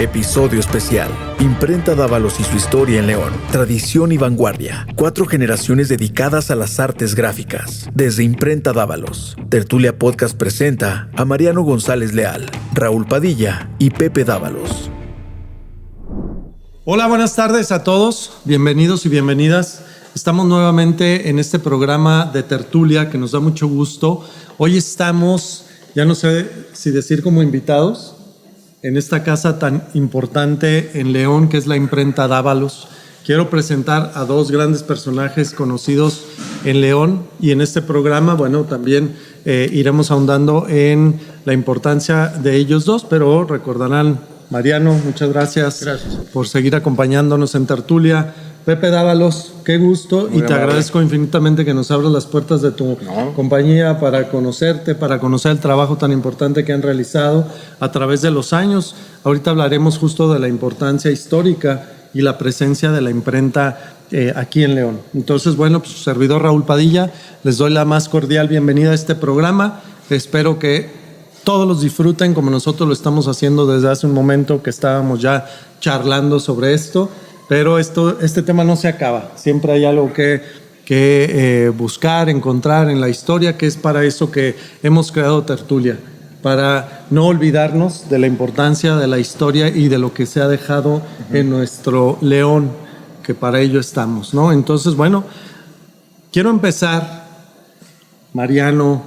Episodio especial. Imprenta Dávalos y su historia en León. Tradición y vanguardia. 4 generaciones dedicadas a las artes gráficas. Desde Imprenta Dávalos. Tertulia Podcast presenta a Mariano González Leal, Raúl Padilla y Pepe Dávalos. Hola, buenas tardes a todos. Bienvenidos y bienvenidas. Estamos nuevamente en este programa de tertulia que nos da mucho gusto. Hoy estamos, ya no sé si decir como invitados, en esta casa tan importante en León, que es la Imprenta Dávalos. Quiero presentar a 2 grandes personajes conocidos en León y en este programa, bueno, también iremos ahondando en la importancia de ellos dos, pero recordarán, Mariano, muchas gracias por seguir acompañándonos en tertulia. Pepe Dávalos, qué gusto, y te agradezco infinitamente que nos abras las puertas de tu compañía para conocerte, para conocer el trabajo tan importante que han realizado a través de los años. Ahorita hablaremos justo de la importancia histórica y la presencia de la imprenta aquí en León. Entonces, bueno, pues su servidor Raúl Padilla, les doy la más cordial bienvenida a este programa. Espero que todos los disfruten como nosotros lo estamos haciendo desde hace un momento que estábamos ya charlando sobre esto. Pero este tema no se acaba. Siempre hay algo que buscar, encontrar en la historia, que es para eso que hemos creado Tertulia, para no olvidarnos de la importancia de la historia y de lo que se ha dejado en nuestro León, que para ello estamos, ¿no? Entonces, bueno, quiero empezar, Mariano,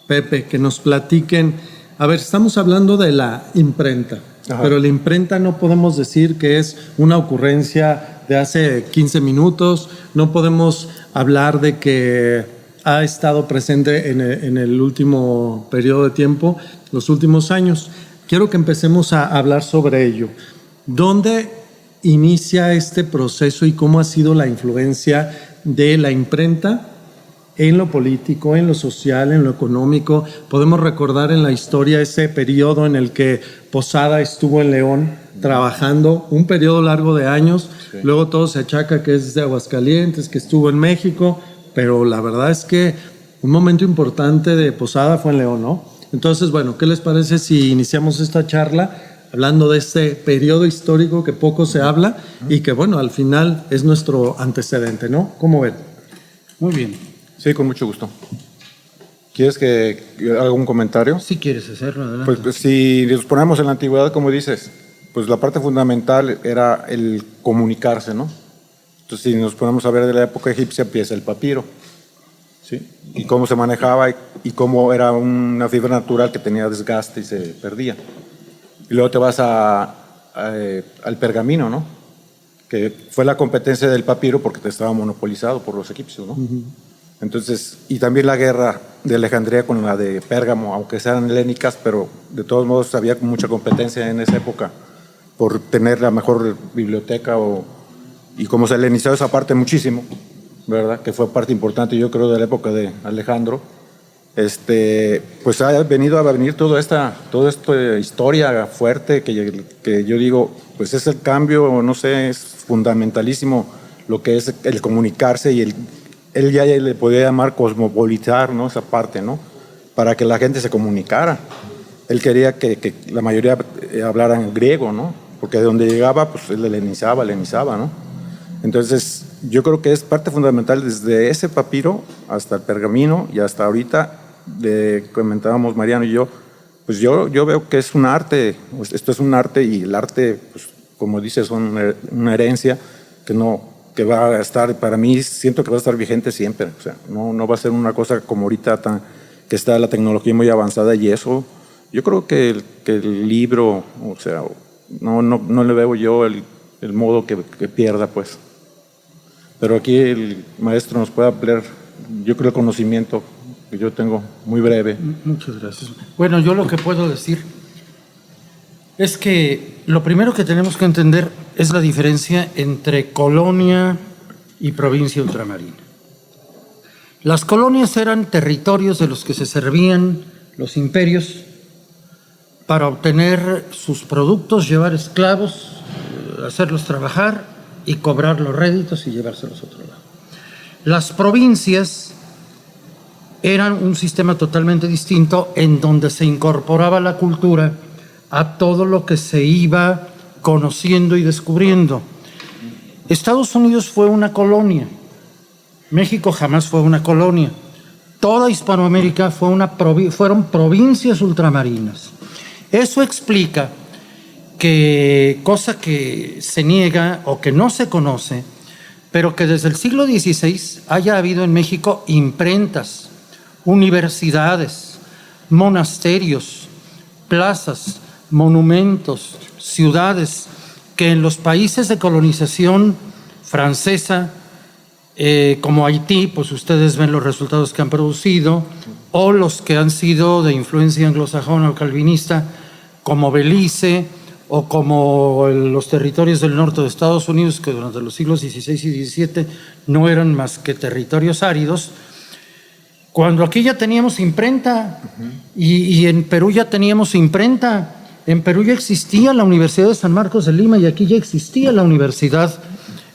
Pepe, que nos platiquen. A ver, estamos hablando de la imprenta. Ajá. Pero la imprenta no podemos decir que es una ocurrencia de hace 15 minutos, no podemos hablar de que ha estado presente en el último periodo de tiempo, los últimos años. Quiero que empecemos a hablar sobre ello. ¿Dónde inicia este proceso y cómo ha sido la influencia de la imprenta en lo político, en lo social, en lo económico? Podemos recordar en la historia ese periodo en el que Posada estuvo en León trabajando un periodo largo de años. Sí. Luego todo se achaca que es de Aguascalientes, que estuvo en México, pero la verdad es que un momento importante de Posada fue en León, ¿no? Entonces, bueno, ¿qué les parece si iniciamos esta charla hablando de este periodo histórico que poco se habla y que, bueno, al final es nuestro antecedente, ¿no? ¿Cómo ven? Muy bien. Sí, con mucho gusto. ¿Quieres que haga un comentario? Si quieres hacerlo, adelante. Pues si nos ponemos en la antigüedad, como dices, pues la parte fundamental era el comunicarse, ¿no? Entonces, si nos ponemos a ver de la época egipcia, empieza el papiro, ¿sí? Y cómo se manejaba y cómo era una fibra natural que tenía desgaste y se perdía. Y luego te vas al pergamino, ¿no? Que fue la competencia del papiro porque te estaba monopolizado por los egipcios, ¿no? Uh-huh. Entonces, y también la guerra de Alejandría con la de Pérgamo, aunque sean helénicas, pero de todos modos había mucha competencia en esa época por tener la mejor biblioteca y como se helenizó esa parte muchísimo, ¿verdad? Que fue parte importante, yo creo, de la época de Alejandro. Pues ha venido a venir toda esta historia fuerte que yo digo, pues es el cambio, no sé, es fundamentalísimo lo que es el comunicarse y él ya le podía llamar cosmopolitar, ¿no? Esa parte, ¿no? Para que la gente se comunicara. Él quería que la mayoría hablaran griego, ¿no? Porque de donde llegaba, pues él helenizaba, ¿no? Entonces, yo creo que es parte fundamental desde ese papiro hasta el pergamino y hasta ahorita, comentábamos Mariano y yo, pues yo veo que es un arte, esto es un arte y el arte, pues como dices, es una herencia que va a estar, para mí siento que va a estar vigente siempre, o sea, no va a ser una cosa como ahorita que está la tecnología muy avanzada y eso, yo creo que el libro, o sea, no le veo yo el modo que pierda, pues. Pero aquí el maestro nos puede ampliar, yo creo, el conocimiento que yo tengo, muy breve. Muchas gracias. Bueno, yo lo que puedo decir es que lo primero que tenemos que entender es la diferencia entre colonia y provincia ultramarina. Las colonias eran territorios de los que se servían los imperios para obtener sus productos, llevar esclavos, hacerlos trabajar y cobrar los réditos y llevárselos a otro lado. Las provincias eran un sistema totalmente distinto en donde se incorporaba la cultura a todo lo que se iba conociendo y descubriendo. Estados Unidos fue una colonia. México jamás fue una colonia. Toda Hispanoamérica fueron provincias ultramarinas. Eso explica que, cosa que se niega o que no se conoce, pero que desde el siglo XVI haya habido en México imprentas, universidades, monasterios, plazas, monumentos, ciudades, que en los países de colonización francesa, como Haití, pues ustedes ven los resultados que han producido, o los que han sido de influencia anglosajona o calvinista, como Belice, o como los territorios del norte de Estados Unidos, que durante los siglos XVI y XVII no eran más que territorios áridos, cuando aquí ya teníamos imprenta, y en Perú ya teníamos imprenta. En Perú ya existía la Universidad de San Marcos de Lima y aquí ya existía la Universidad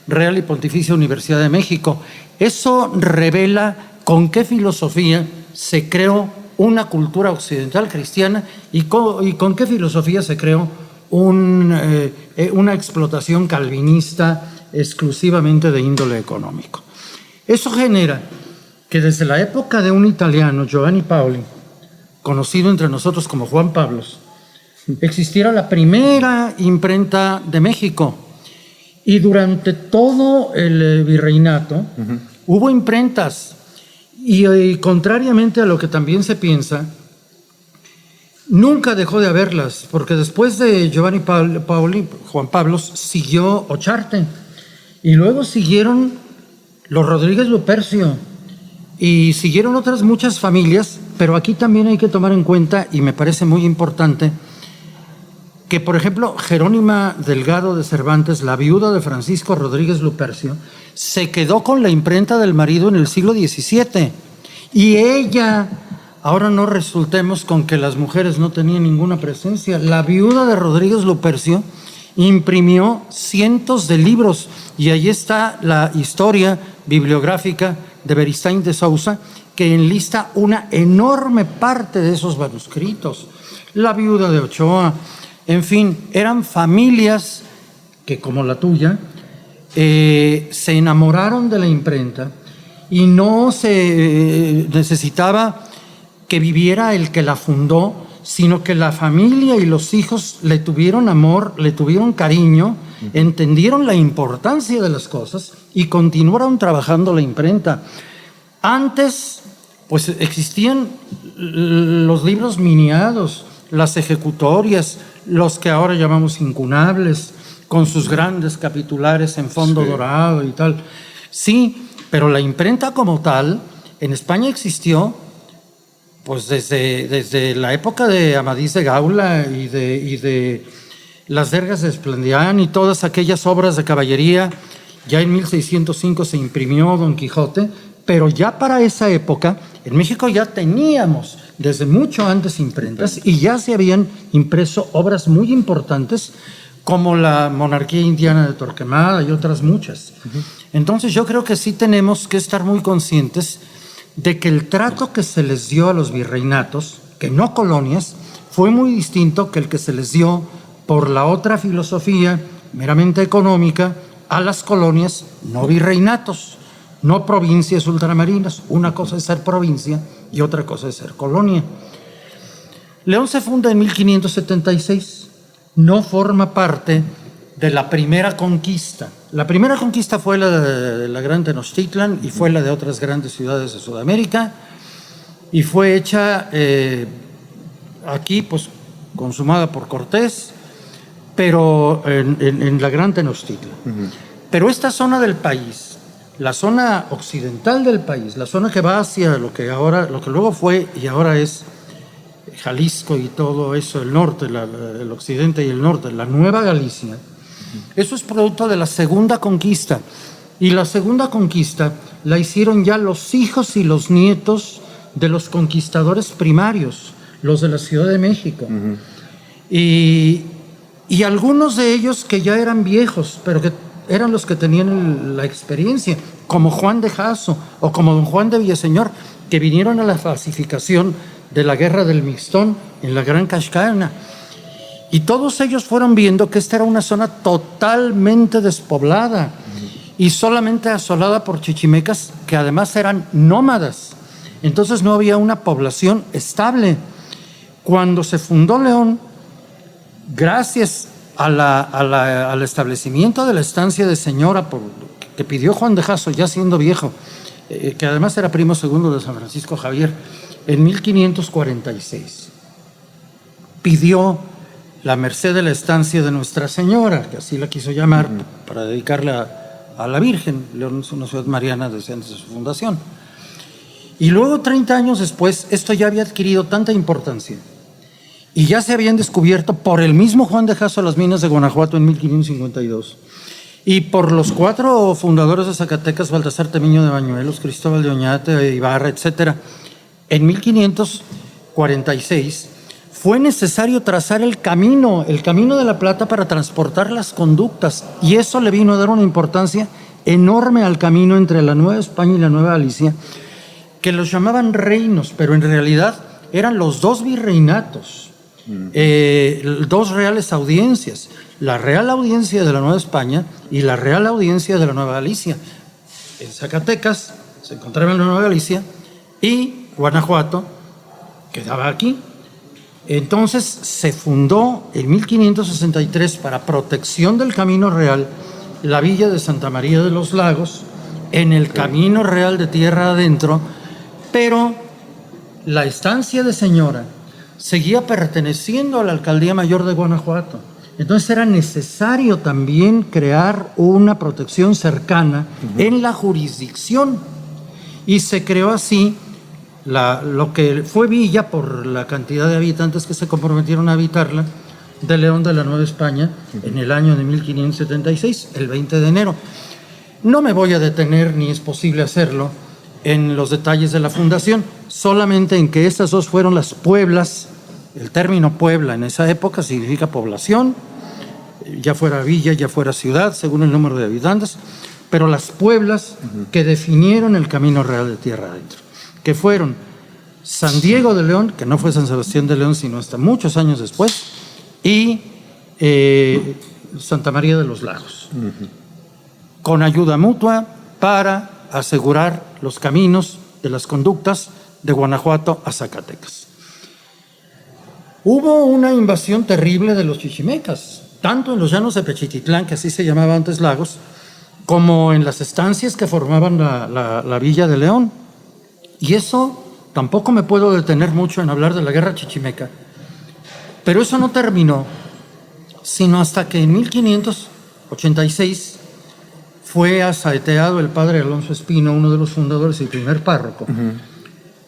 Real y Pontificia Universidad de México. Eso revela con qué filosofía se creó una cultura occidental cristiana y con qué filosofía se creó una explotación calvinista exclusivamente de índole económico. Eso genera que desde la época de un italiano, Giovanni Paoli, conocido entre nosotros como Juan Pablos, existiera la primera imprenta de México. Y durante todo el virreinato hubo imprentas. Y contrariamente a lo que también se piensa, nunca dejó de haberlas, porque después de Giovanni Paoli, Juan Pablos, siguió Ocharte. Y luego siguieron los Rodríguez Lupercio. Y siguieron otras muchas familias, pero aquí también hay que tomar en cuenta, y me parece muy importante, que, por ejemplo, Jerónima Delgado de Cervantes, la viuda de Francisco Rodríguez Lupercio, se quedó con la imprenta del marido en el siglo XVII. Y ella, ahora no resultemos con que las mujeres no tenían ninguna presencia, la viuda de Rodríguez Lupercio imprimió cientos de libros, y ahí está la historia bibliográfica de Beristain de Sousa, que enlista una enorme parte de esos manuscritos. La viuda de Ochoa. En fin, eran familias que, como la tuya, se enamoraron de la imprenta y no se necesitaba que viviera el que la fundó, sino que la familia y los hijos le tuvieron amor, le tuvieron cariño, entendieron la importancia de las cosas y continuaron trabajando la imprenta. Antes, pues existían los libros miniados, las ejecutorias, los que ahora llamamos incunables, con sus grandes capitulares en fondo dorado y tal. Sí, pero la imprenta como tal en España existió pues desde la época de Amadís de Gaula y de las Dergas de Esplandián y todas aquellas obras de caballería. Ya en 1605 se imprimió Don Quijote, pero ya para esa época en México ya teníamos desde mucho antes imprentas y ya se habían impreso obras muy importantes como la Monarquía Indiana de Torquemada y otras muchas. Entonces yo creo que sí tenemos que estar muy conscientes de que el trato que se les dio a los virreinatos, que no colonias, fue muy distinto que el que se les dio por la otra filosofía meramente económica a las colonias no virreinatos, no provincias ultramarinas. Una cosa es ser provincia y otra cosa es ser colonia. León se funda en 1576, no forma parte de la primera conquista. La primera conquista fue la de la Gran Tenochtitlan y fue la de otras grandes ciudades de Sudamérica y fue hecha aquí, pues consumada por Cortés, pero en la Gran Tenochtitlan. Pero esta zona del país, la zona occidental del país, la zona que va hacia lo que luego fue y ahora es Jalisco y todo eso, el norte, el occidente y el norte, la Nueva Galicia, eso es producto de la segunda conquista. Y la segunda conquista la hicieron ya los hijos y los nietos de los conquistadores primarios, los de la Ciudad de México. Y algunos de ellos que ya eran viejos, pero que eran los que tenían la experiencia, como Juan de Jasso o como don Juan de Villaseñor, que vinieron a la pacificación de la Guerra del Mixtón en la Gran Cascana. Y todos ellos fueron viendo que esta era una zona totalmente despoblada y solamente asolada por chichimecas que además eran nómadas. Entonces no había una población estable. Cuando se fundó León, gracias al establecimiento de la estancia de Señora que pidió Juan de Jasso, ya siendo viejo, que además era primo segundo de San Francisco Javier, en 1546, pidió la merced de la estancia de Nuestra Señora, que así la quiso llamar, para dedicarla a la Virgen. León es una ciudad mariana desde antes de su fundación. Y luego, 30 años después, esto ya había adquirido tanta importancia y ya se habían descubierto por el mismo Juan de Jasso las minas de Guanajuato en 1552 y por los 4 fundadores de Zacatecas, Baltasar Temiño de Bañuelos, Cristóbal de Oñate, Ibarra, etc. En 1546 fue necesario trazar el camino de la plata para transportar las conductas, y eso le vino a dar una importancia enorme al camino entre la Nueva España y la Nueva Galicia, que los llamaban reinos, pero en realidad eran los 2 virreinatos, 2 reales audiencias, la Real Audiencia de la Nueva España y la Real Audiencia de la Nueva Galicia. En Zacatecas se encontraba en la Nueva Galicia y Guanajuato quedaba aquí. Entonces se fundó en 1563, para protección del Camino Real, la villa de Santa María de los Lagos, en el Camino Real de tierra adentro, pero la estancia de Señora seguía perteneciendo a la Alcaldía Mayor de Guanajuato. Entonces era necesario también crear una protección cercana en la jurisdicción, y se creó así lo que fue villa por la cantidad de habitantes que se comprometieron a habitarla, de León de la Nueva España, en el año de 1576, el 20 de enero. No me voy a detener, ni es posible hacerlo, en los detalles de la fundación, solamente en que estas 2 fueron las pueblas. El término puebla en esa época significa población, ya fuera villa, ya fuera ciudad, según el número de habitantes, pero las pueblas que definieron el Camino Real de tierra adentro, que fueron San Diego de León, que no fue San Sebastián de León, sino hasta muchos años después, y Santa María de los Lagos, con ayuda mutua para asegurar los caminos de las conductas de Guanajuato a Zacatecas. Hubo una invasión terrible de los chichimecas, tanto en los llanos de Pechititlán, que así se llamaba antes Lagos, como en las estancias que formaban la villa de León. Y eso tampoco me puedo detener mucho en hablar de la guerra chichimeca, pero eso no terminó sino hasta que en 1586 fue asaeteado el padre Alonso Espino, uno de los fundadores y primer párroco.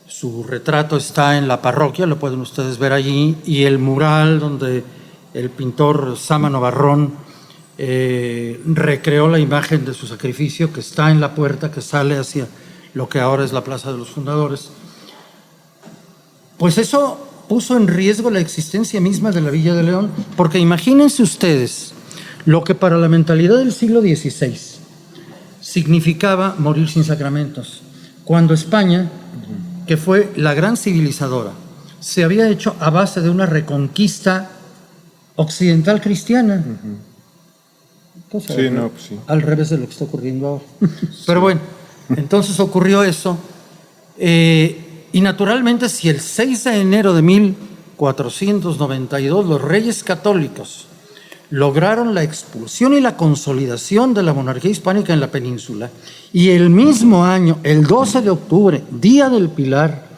Su retrato está en la parroquia, lo pueden ustedes ver allí, y el mural donde el pintor Sámano Barrón recreó la imagen de su sacrificio, que está en la puerta que sale hacia lo que ahora es la Plaza de los Fundadores. Pues eso puso en riesgo la existencia misma de la Villa de León, porque imagínense ustedes lo que para la mentalidad del siglo XVI significaba morir sin sacramentos, cuando España, que fue la gran civilizadora, se había hecho a base de una reconquista occidental cristiana. Cosa Sí, no, pues sí. al revés de lo que está ocurriendo ahora. Pero bueno, entonces ocurrió eso. Y naturalmente, si el 6 de enero de 1492 los reyes católicos lograron la expulsión y la consolidación de la monarquía hispánica en la península, y el mismo año, el 12 de octubre, Día del Pilar,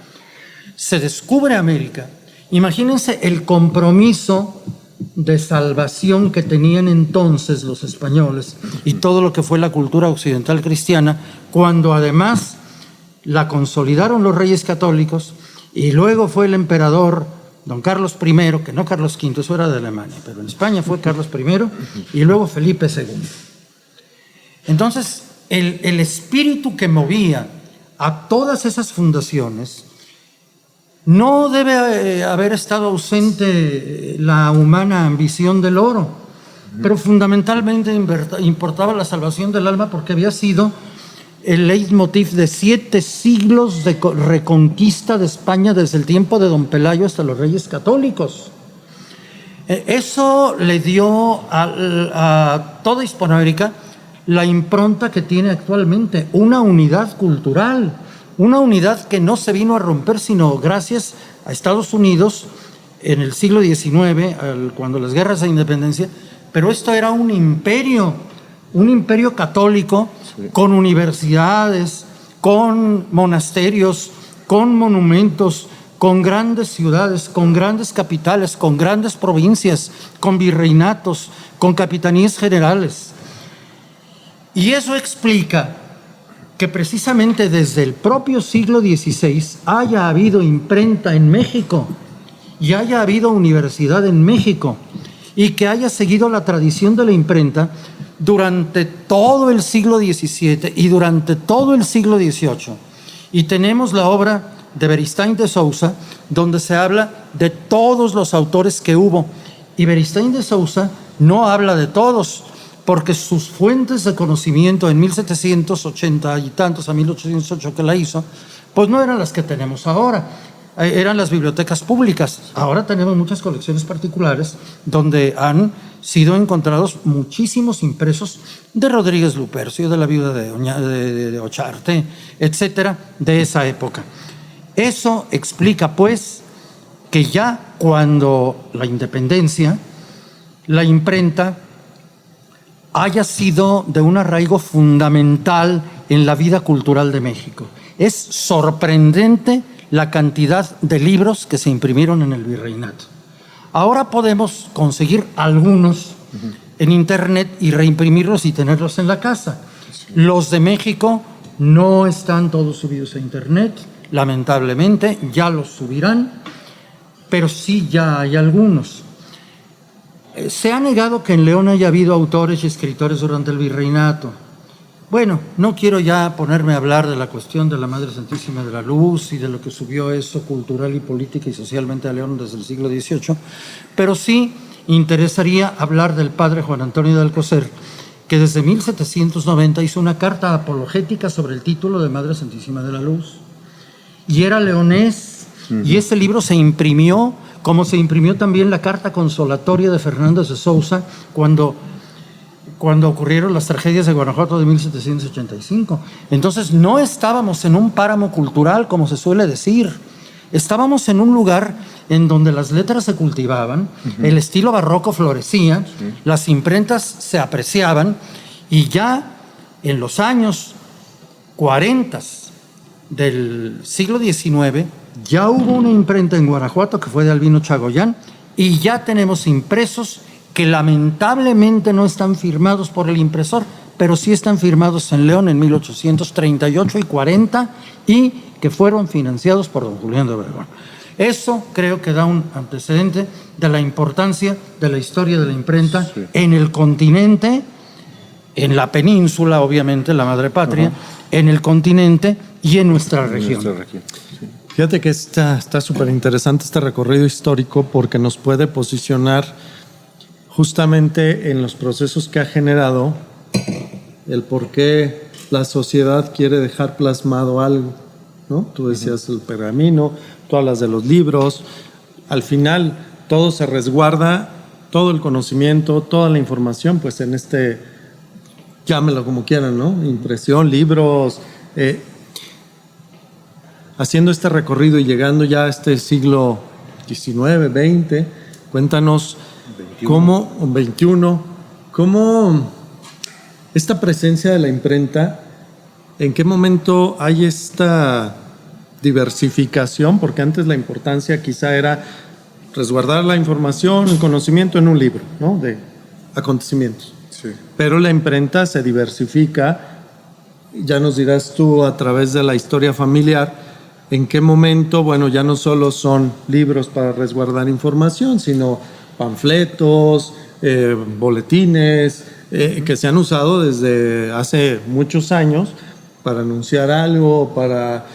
se descubre América, imagínense el compromiso de salvación que tenían entonces los españoles y todo lo que fue la cultura occidental cristiana, cuando además la consolidaron los reyes católicos, y luego fue el emperador don Carlos I, que no Carlos V, eso era de Alemania, pero en España fue Carlos I, y luego Felipe II. Entonces, el espíritu que movía a todas esas fundaciones, no debe haber estado ausente la humana ambición del oro, pero fundamentalmente importaba la salvación del alma, porque había sido el leitmotiv de 7 siglos de reconquista de España, desde el tiempo de don Pelayo hasta los reyes católicos. Eso le dio a toda Hispanoamérica la impronta que tiene actualmente, una unidad cultural, una unidad que no se vino a romper sino gracias a Estados Unidos en el siglo XIX, cuando las guerras de independencia, pero esto era un imperio católico, sí, con universidades, con monasterios, con monumentos, con grandes ciudades, con grandes capitales, con grandes provincias, con virreinatos, con capitanías generales. Y eso explica que precisamente desde el propio siglo XVI haya habido imprenta en México y haya habido universidad en México y que haya seguido la tradición de la imprenta durante todo el siglo XVII y durante todo el siglo XVIII. Y tenemos la obra de Beristain de Sousa, donde se habla de todos los autores que hubo. Y Beristain de Sousa no habla de todos, porque sus fuentes de conocimiento en 1780 y tantos a 1808 que la hizo, pues no eran las que tenemos ahora. Eran las bibliotecas públicas. Ahora tenemos muchas colecciones particulares donde han sido encontrados muchísimos impresos de Rodríguez Lupercio, de la viuda de Ocharte, etcétera, de esa época. Eso explica, pues, que ya cuando la independencia, la imprenta haya sido de un arraigo fundamental en la vida cultural de México. Es sorprendente la cantidad de libros que se imprimieron en el virreinato. Ahora podemos conseguir algunos en internet y reimprimirlos y tenerlos en la casa. Los de México no están todos subidos a internet, lamentablemente, ya los subirán, pero sí ya hay algunos. Se ha negado que en León haya habido autores y escritores durante el virreinato. Bueno, no quiero ya ponerme a hablar de la cuestión de la Madre Santísima de la Luz y de lo que subió eso cultural y política y socialmente a León desde el siglo XVIII, pero sí interesaría hablar del padre Juan Antonio de Alcocer, que desde 1790 hizo una carta apologética sobre el título de Madre Santísima de la Luz. Y era leonés, y ese libro se imprimió, como se imprimió también la carta consolatoria de Fernández de Sousa cuando ocurrieron las tragedias de Guanajuato de 1785. Entonces no estábamos en un páramo cultural, como se suele decir. Estábamos en un lugar en donde las letras se cultivaban, el estilo barroco florecía, las imprentas se apreciaban, y ya en los años 40 del siglo XIX ya hubo una imprenta en Guanajuato que fue de Albino Chagoyán, y ya tenemos impresos que lamentablemente no están firmados por el impresor, pero sí están firmados en León en 1838 y 40 y que fueron financiados por don Julián de Obregón. Eso creo que da un antecedente de la importancia de la historia de la imprenta en el continente, en la península, obviamente, la madre patria, en el continente y en nuestra región. Fíjate que está súper interesante este recorrido histórico porque nos puede posicionar justamente en los procesos que ha generado el por qué la sociedad quiere dejar plasmado algo, ¿no? Tú decías el pergamino, tú hablas de los libros, al final todo se resguarda, todo el conocimiento, toda la información, pues en este, llámelo como quieran, ¿no? Impresión, libros, haciendo este recorrido y llegando ya a este siglo XIX, XX, cuéntanos 21, cómo esta presencia de la imprenta, en qué momento hay esta diversificación, porque antes la importancia quizá era resguardar la información, el conocimiento en un libro, ¿no? De acontecimientos. Sí. Pero la imprenta se diversifica, ya nos dirás tú a través de la historia familiar, en qué momento, bueno, ya no solo son libros para resguardar información, sino panfletos, boletines, que se han usado desde hace muchos años para anunciar algo, para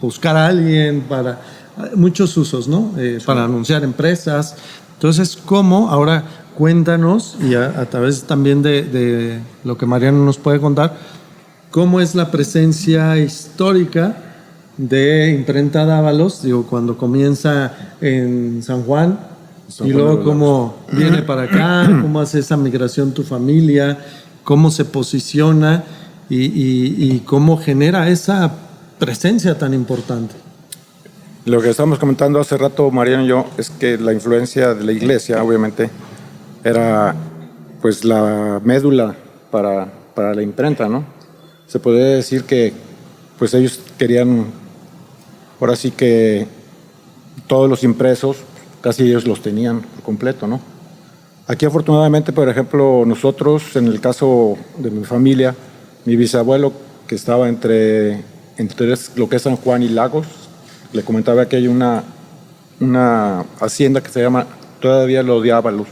buscar a alguien, para muchos usos, ¿no? Para anunciar empresas. Entonces, ¿cómo? Ahora cuéntanos, y a través también de lo que Mariano nos puede contar, ¿cómo es la presencia histórica de Imprenta Dávalos, digo, cuando comienza en San Juan y luego cómo viene para acá, cómo hace esa migración tu familia, cómo se posiciona y cómo genera esa presencia tan importante. Lo que estábamos comentando hace rato, Mariano y yo, es que la influencia de la iglesia, obviamente, era pues la médula para la imprenta, ¿no? Se podría decir que pues ellos querían, ahora sí que todos los impresos, casi ellos los tenían por completo, ¿no? Aquí afortunadamente, por ejemplo, nosotros, en el caso de mi familia, mi bisabuelo, que estaba entre lo que es San Juan y Lagos, le comentaba que hay una hacienda que se llama, todavía lo de Ábalos,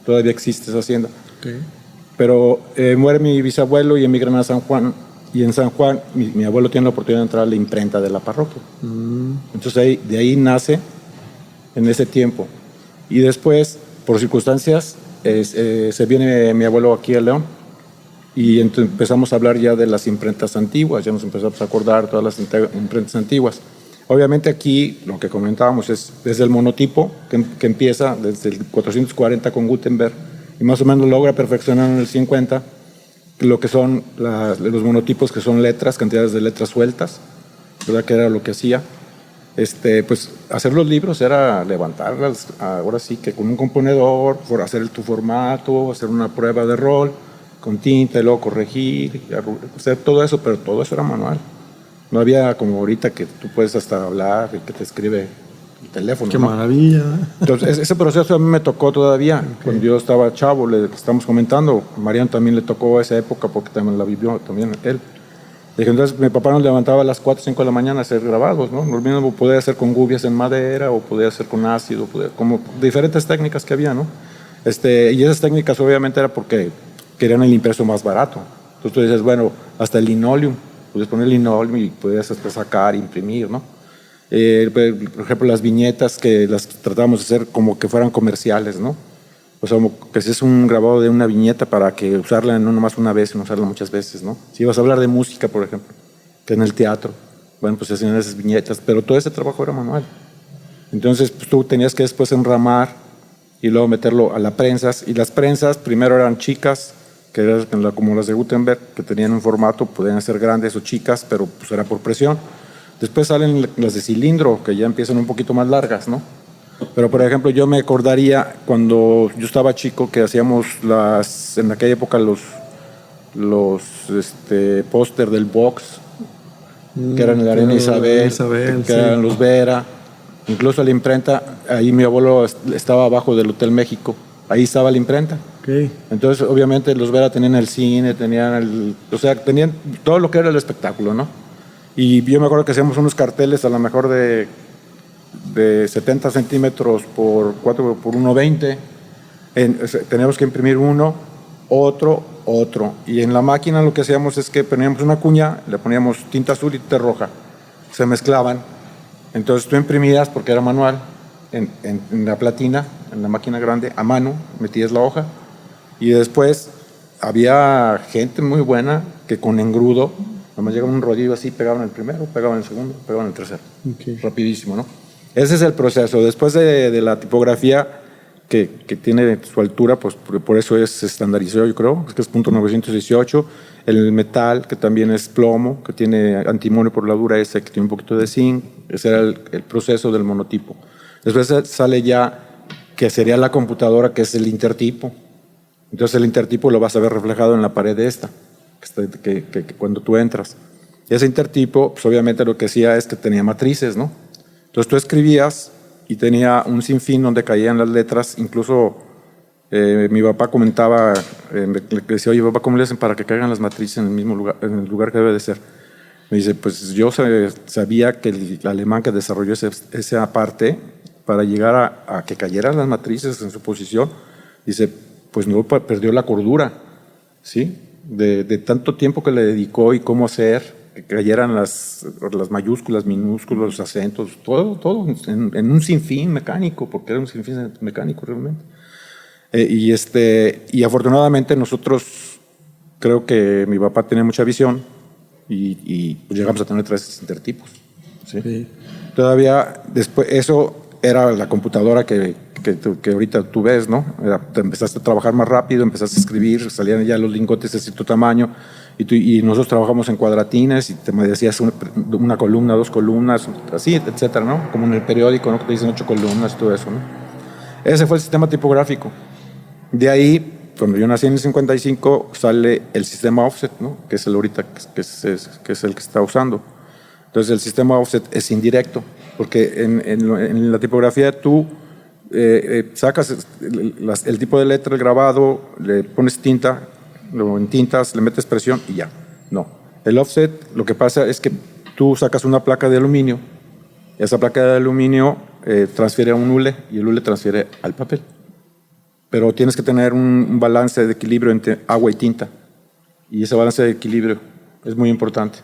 todavía existe esa hacienda. Okay. Pero muere mi bisabuelo y emigran a San Juan, y en San Juan mi abuelo tiene la oportunidad de entrar a la imprenta de la parroquia. Entonces de ahí nace en ese tiempo. Y después, por circunstancias, se viene mi abuelo aquí a León y empezamos a hablar ya de las imprentas antiguas, ya nos empezamos a acordar todas las imprentas antiguas. Obviamente aquí lo que comentábamos es desde el monotipo, que empieza desde el 440 con Gutenberg y más o menos logra perfeccionar en el 50 lo que son los monotipos, que son letras, cantidades de letras sueltas, ¿verdad? Que era lo que hacía. Pues hacer los libros era levantarlas, ahora sí que con un componedor, por hacer tu formato, hacer una prueba de rol con tinta y luego corregir, hacer todo eso, pero todo eso era manual. No había como ahorita que tú puedes hasta hablar y que te escribe el teléfono. ¡Qué ¿no? maravilla! Entonces, ese proceso a mí me tocó todavía. Okay. Cuando yo estaba chavo, le estamos comentando, a Mariano también le tocó esa época porque también la vivió también él. Entonces mi papá nos levantaba a las 4 o 5 de la mañana a hacer grabados, ¿no? Lo mismo podía hacer con gubias en madera o podía hacer con ácido, como diferentes técnicas que había, ¿no? Y esas técnicas obviamente era porque querían el impreso más barato. Entonces tú dices, bueno, hasta el linoleum, puedes poner linoleum y puedes sacar, imprimir, ¿no? Por ejemplo, las viñetas que las tratábamos de hacer como que fueran comerciales, ¿no? O sea, que si es un grabado de una viñeta para que usarla no nomás una vez, sino usarla muchas veces, ¿no? Si ibas a hablar de música, por ejemplo, que en el teatro, bueno, pues se hacían esas viñetas, pero todo ese trabajo era manual. Entonces, pues tú tenías que después enramar y luego meterlo a las prensas, y las prensas primero eran chicas, que eran como las de Gutenberg, que tenían un formato, podían ser grandes o chicas, pero pues era por presión. Después salen las de cilindro, que ya empiezan un poquito más largas, ¿no? Pero, por ejemplo, yo me acordaría cuando yo estaba chico que hacíamos en aquella época los póster del Box, que eran la Arena Isabel, que eran los Vera, incluso la imprenta, ahí mi abuelo estaba abajo del Hotel México, ahí estaba la imprenta. Okay. Entonces, obviamente, los Vera tenían el cine, tenían todo lo que era el espectáculo, ¿no? Y yo me acuerdo que hacíamos unos carteles a lo mejor de 70 centímetros por 4 por 1,20. Teníamos que imprimir uno, otro. Y en la máquina lo que hacíamos es que poníamos una cuña, le poníamos tinta azul y tinta roja. Se mezclaban. Entonces tú imprimías, porque era manual, en la platina, en la máquina grande, a mano, metías la hoja. Y después había gente muy buena que con engrudo, nomás llegaba un rodillo así, pegaban el primero, pegaban el segundo, pegaban el tercero. Okay. Rapidísimo, ¿no? Ese es el proceso. Después de la tipografía, que tiene su altura, pues por eso se estandarizó, yo creo, que es .918. El metal, que también es plomo, que tiene antimonio por la dureza, que tiene un poquito de zinc. Ese era el proceso del monotipo. Después sale ya, que sería la computadora, que es el intertipo. Entonces el intertipo lo vas a ver reflejado en la pared de esta, que cuando tú entras. Y ese intertipo, pues obviamente lo que hacía es que tenía matrices, ¿no? Entonces tú escribías y tenía un sinfín donde caían las letras. Incluso mi papá comentaba, le decía, oye, papá, ¿cómo le hacen para que caigan las matrices en el mismo lugar, en el lugar que debe de ser? Me dice, pues yo sabía que el alemán que desarrolló esa parte para llegar a que cayeran las matrices en su posición, dice, pues no perdió la cordura, ¿sí? De tanto tiempo que le dedicó y cómo hacer que cayeran las mayúsculas, minúsculas, los acentos, todo en un sinfín mecánico, porque era un sinfín mecánico realmente. Y afortunadamente nosotros, creo que mi papá tenía mucha visión y pues llegamos a tener 3 intertipos. ¿sí? Sí. Todavía después, eso era la computadora que ahorita tú ves, ¿no? Te empezaste a trabajar más rápido, empezaste a escribir, salían ya los lingotes de cierto tamaño, y nosotros trabajamos en cuadratines y te me decías una columna, 2 columnas, así, etcétera, ¿no? Como en el periódico, ¿no? Que te dicen 8 columnas, todo eso, ¿no? Ese fue el sistema tipográfico. De ahí, cuando yo nací en el 55, sale el sistema offset, ¿no? Que es el ahorita, que es el que está usando. Entonces, el sistema offset es indirecto, porque en la tipografía tú sacas el tipo de letra, el grabado, le pones tinta, luego en tintas le metes presión y ya. No. El offset, lo que pasa es que tú sacas una placa de aluminio, y esa placa de aluminio transfiere a un hule y el hule transfiere al papel. Pero tienes que tener un balance de equilibrio entre agua y tinta. Y ese balance de equilibrio es muy importante.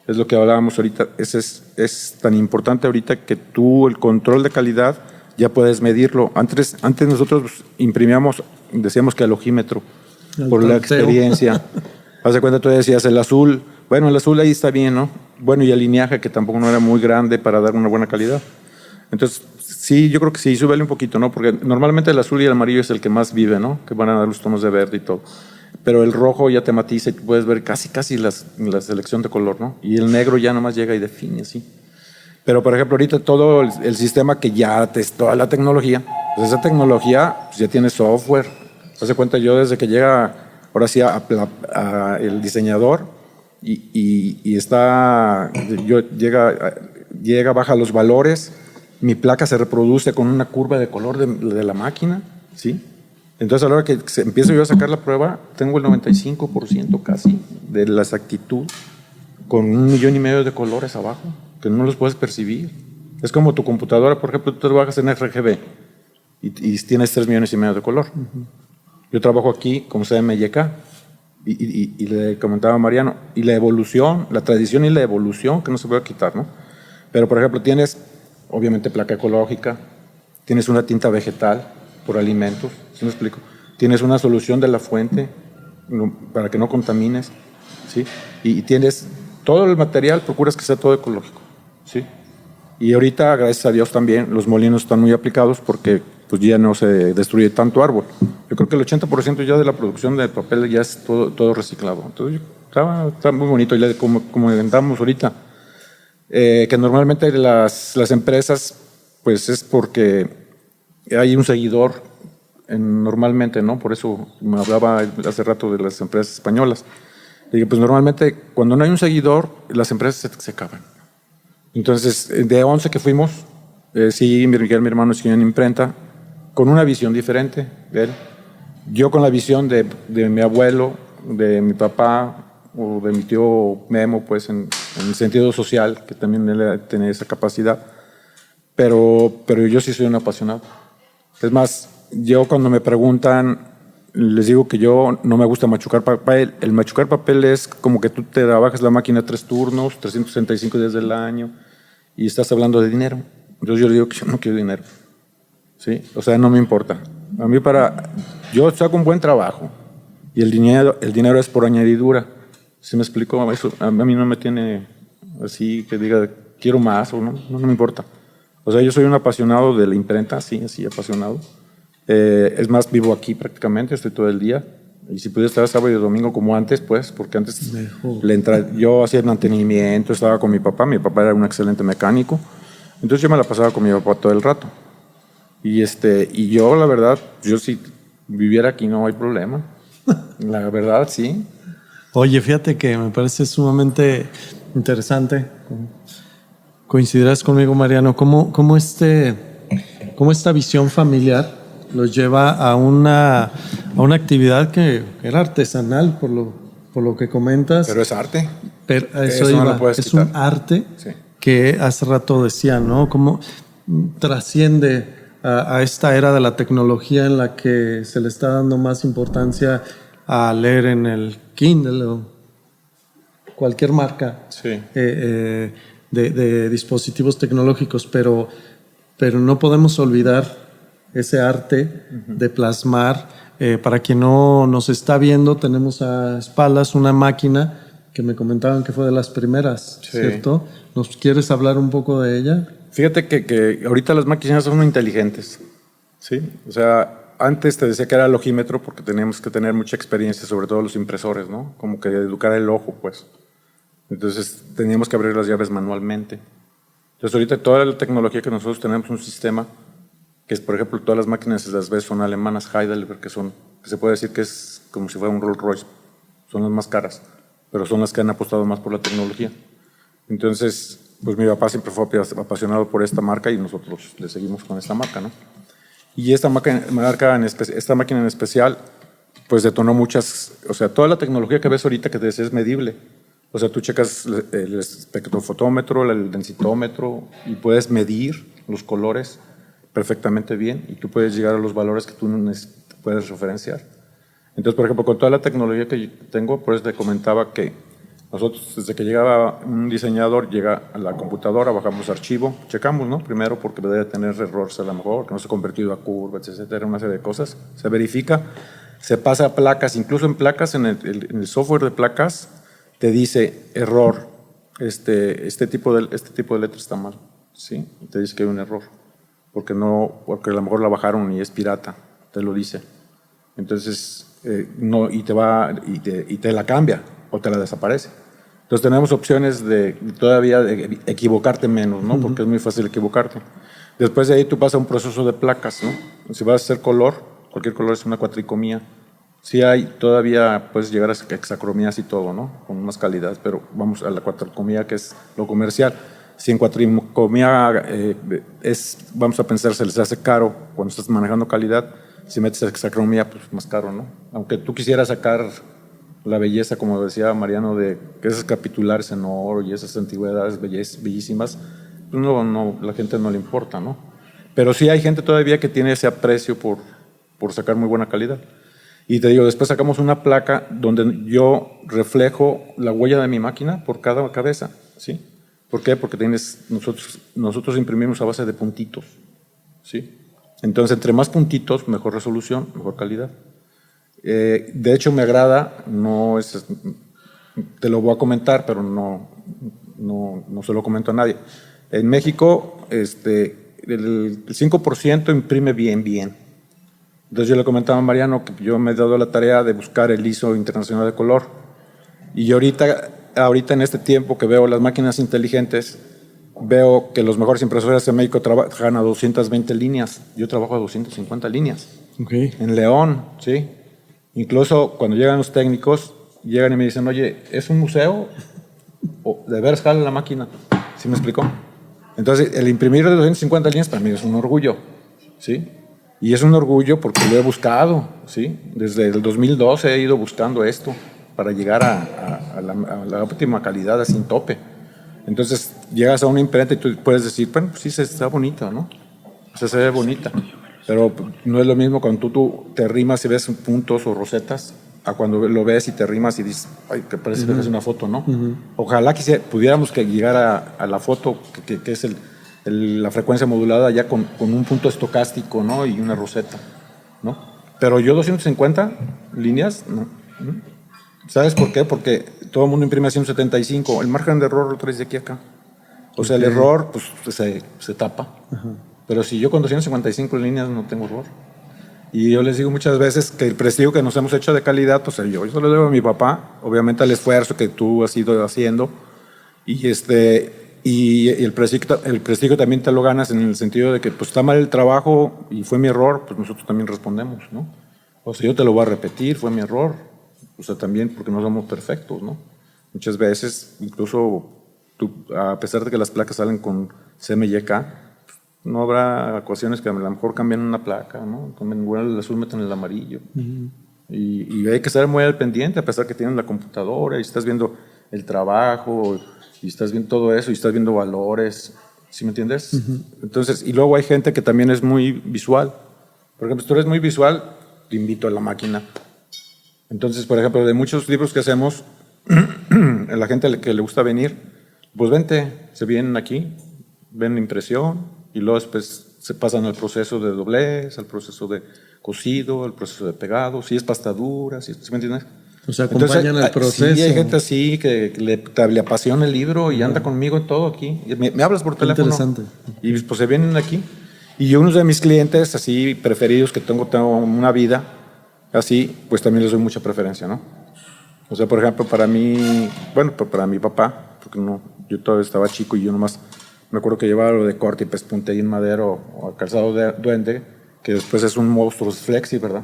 Es lo que hablábamos ahorita. Es tan importante ahorita que tú el control de calidad ya puedes medirlo. Antes nosotros imprimíamos, decíamos que al ojímetro, por la experiencia. Haz de cuenta, tú decías el azul. Bueno, el azul ahí está bien, ¿no? Bueno, y el lineaje que tampoco no era muy grande para dar una buena calidad. Entonces, sí, yo creo que sí, súbele un poquito, ¿no? Porque normalmente el azul y el amarillo es el que más vive, ¿no? Que van a dar los tonos de verde y todo. Pero el rojo ya te matiza y puedes ver casi la selección de color, ¿no? Y el negro ya nomás llega y define, así. Pero, por ejemplo, ahorita todo el sistema que ya toda la tecnología, pues esa tecnología pues ya tiene software. Haz cuenta, yo desde que llega, ahora sí, el diseñador y llega, baja los valores, mi placa se reproduce con una curva de color de la máquina, ¿sí? Entonces, a la hora que empiezo yo a sacar la prueba, tengo el 95% casi de la exactitud, con 1,5 millones de colores abajo, que no los puedes percibir. Es como tu computadora, por ejemplo, tú trabajas en RGB y tienes 3,5 millones de color. Yo trabajo aquí como CMYK y le comentaba a Mariano, y la evolución, la tradición y la evolución que no se puede quitar, ¿no? Pero, por ejemplo, tienes, obviamente, placa ecológica, tienes una tinta vegetal por alimentos, ¿sí me explico? Tienes una solución de la fuente para que no contamines, ¿sí? Y tienes todo el material, procuras que sea todo ecológico, ¿sí? Y ahorita, gracias a Dios también, los molinos están muy aplicados porque pues ya no se destruye tanto árbol. Yo creo que el 80% ya de la producción de papel ya es todo reciclado. Entonces, está muy bonito. Y como comentamos ahorita, que normalmente las empresas, pues es porque hay un seguidor, normalmente, ¿no? Por eso me hablaba hace rato de las empresas españolas. Digo, pues normalmente cuando no hay un seguidor, las empresas se acaban. Entonces, de 11 que fuimos, sí, Miguel, mi hermano, siguió en imprenta, con una visión diferente de él. Yo con la visión de mi abuelo, de mi papá o de mi tío Memo, pues en el sentido social, que también él tenía esa capacidad. Pero yo sí soy un apasionado. Es más, yo cuando me preguntan, les digo que yo no me gusta machucar papel. El machucar papel es como que tú te trabajas la máquina 3 turnos, 365 días del año, y estás hablando de dinero. Entonces yo le digo que yo no quiero dinero. ¿Sí? O sea, no me importa. A mí yo saco un buen trabajo y el dinero es por añadidura. ¿Sí me explico? Eso a mí no me tiene así que diga quiero más o no me importa. O sea, yo soy un apasionado de la imprenta, sí, apasionado. Es más, vivo aquí prácticamente, estoy todo el día. Y si pudiera estar sábado y domingo como antes, pues, porque antes yo hacía el mantenimiento, estaba con mi papá era un excelente mecánico. Entonces yo me la pasaba con mi papá todo el rato. Y yo, la verdad, yo si viviera aquí no hay problema. La verdad, sí. Oye, fíjate que me parece sumamente interesante. Coincidirás conmigo, Mariano, cómo esta visión familiar los lleva a una actividad que era artesanal, por lo que comentas. Pero es arte. Pero eso no lo puedes quitar. Un arte, sí, que hace rato decía, ¿no? Cómo trasciende a esta era de la tecnología en la que se le está dando más importancia a leer en el Kindle o cualquier marca, sí, de dispositivos tecnológicos, pero no podemos olvidar ese arte de plasmar. Para quien no nos está viendo, tenemos a espaldas una máquina que me comentaban que fue de las primeras, Sí. ¿cierto? ¿Nos quieres hablar un poco de ella? Fíjate que ahorita las máquinas son muy inteligentes, ¿sí? O sea, antes te decía que era logímetro porque teníamos que tener mucha experiencia, sobre todo los impresores, ¿no? Como que educar el ojo, pues. Entonces teníamos que abrir las llaves manualmente. Entonces ahorita toda la tecnología que nosotros tenemos, un sistema, que es, por ejemplo, todas las máquinas, si las ves, son alemanas, Heidelberg, que se puede decir que es como si fuera un Rolls Royce. Son las más caras, pero son las que han apostado más por la tecnología. Entonces, pues mi papá siempre fue apasionado por esta marca y nosotros le seguimos con esta marca, ¿no? Y esta máquina en especial, pues detonó muchas, o sea, toda la tecnología que ves ahorita que te decía es medible. O sea, tú checas el espectrofotómetro, el densitómetro y puedes medir los colores perfectamente bien y tú puedes llegar a los valores que tú puedes referenciar. Entonces, por ejemplo, con toda la tecnología que tengo, por eso te comentaba que nosotros, desde que llegaba un diseñador, llega a la computadora, bajamos archivo, checamos, ¿no? Primero porque debe tener errores a lo mejor, que no se ha convertido a curvas, etcétera, una serie de cosas. Se verifica, se pasa a placas, incluso en placas, en el software de placas, te dice error, este tipo de letra está mal, ¿sí? Y te dice que hay un error, porque a lo mejor la bajaron y es pirata, te lo dice. Entonces, no, y te la cambia o te la desaparece. Entonces tenemos opciones de todavía de equivocarte menos, ¿no? Porque es muy fácil equivocarte. Después de ahí tú pasas a un proceso de placas, ¿no? Si vas a hacer color, cualquier color es una cuatricomía. Sí hay, todavía puedes llegar a hexacromías y todo, ¿no? Con más calidad, pero vamos a la cuatricomía, que es lo comercial. Si en cuatricomía vamos a pensar, se les hace caro cuando estás manejando calidad. Si metes hexacromía, pues más caro, ¿no? Aunque tú quisieras sacar la belleza, como decía Mariano, de que esos capitulares en oro y esas antigüedades bellísimas, pues no, la gente no le importa, ¿no? Pero sí hay gente todavía que tiene ese aprecio por sacar muy buena calidad. Y te digo, después sacamos una placa donde yo reflejo la huella de mi máquina por cada cabeza, ¿sí? ¿Por qué? Porque nosotros imprimimos a base de puntitos, ¿sí? Entonces, entre más puntitos, mejor resolución, mejor calidad. De hecho, me agrada, te lo voy a comentar, pero no se lo comento a nadie. En México, el 5% imprime bien. Entonces yo le comentaba a Mariano que yo me he dado la tarea de buscar el ISO internacional de color. Y ahorita en este tiempo que veo las máquinas inteligentes, veo que los mejores impresores en México trabajan a 220 líneas. Yo trabajo a 250 líneas. Okay. En León, ¿sí? Incluso cuando llegan los técnicos, llegan y me dicen, oye, ¿es un museo? ¿O de veras jala la máquina? ¿Sí me explicó? Entonces, el imprimir de 250 líneas para mí es un orgullo, ¿sí? Y es un orgullo porque lo he buscado, ¿sí? Desde el 2012 he ido buscando esto para llegar a la óptima calidad, sin tope. Entonces, llegas a una imprenta y tú puedes decir, bueno, pues sí, está bonita, ¿no? O sea, se ve bonita. Pero no es lo mismo cuando tú te rimas y ves puntos o rosetas a cuando lo ves y te rimas y dices, ay, que parece que es una foto, ¿no? Ojalá pudiéramos llegar a la foto que es la frecuencia modulada ya con un punto estocástico, ¿no? Y una roseta, ¿no? Pero yo 250 líneas, ¿no? ¿Sabes por qué? Porque todo el mundo imprime a 175. El margen de error lo traes de aquí a acá. O sea, el error pues, se tapa. Pero si yo con 255 líneas no tengo error. Y yo les digo muchas veces que el prestigio que nos hemos hecho de calidad, pues yo eso lo debo a mi papá, obviamente al esfuerzo que tú has ido haciendo. Y el prestigio también te lo ganas en el sentido de que pues está mal el trabajo y fue mi error, pues nosotros también respondemos, ¿no? O sea, yo te lo voy a repetir, fue mi error. O sea, también porque no somos perfectos, ¿no? Muchas veces, incluso a pesar de que las placas salen con CMYK, no habrá ecuaciones que a lo mejor cambian una placa, ¿no? Cambian el azul, meten el amarillo. Y hay que estar muy al pendiente, a pesar que tienen la computadora y estás viendo el trabajo y estás viendo todo eso y estás viendo valores, ¿sí me entiendes? Entonces, y luego hay gente que también es muy visual. Por ejemplo, si tú eres muy visual, te invito a la máquina. Entonces, por ejemplo, de muchos libros que hacemos, a la gente que le gusta venir, pues vente, se vienen aquí, ven la impresión y luego después se pasan al proceso de doblez, al proceso de cosido, al proceso de pegado, si es pastadura, ¿sí me entiendes? O sea, acompañan el proceso. Sí, hay gente así que le apasiona el libro y anda conmigo en todo aquí. Me hablas por teléfono. Interesante. Y pues se vienen aquí. Y unos de mis clientes así preferidos que tengo una vida así, pues también les doy mucha preferencia, ¿no? O sea, por ejemplo, para mí, bueno, para mi papá, porque no, yo todavía estaba chico y yo nomás me acuerdo que llevaba lo de corte y pespunte ahí en Madero o calzado de Duende, que después es un monstruo, es Flexi, ¿verdad?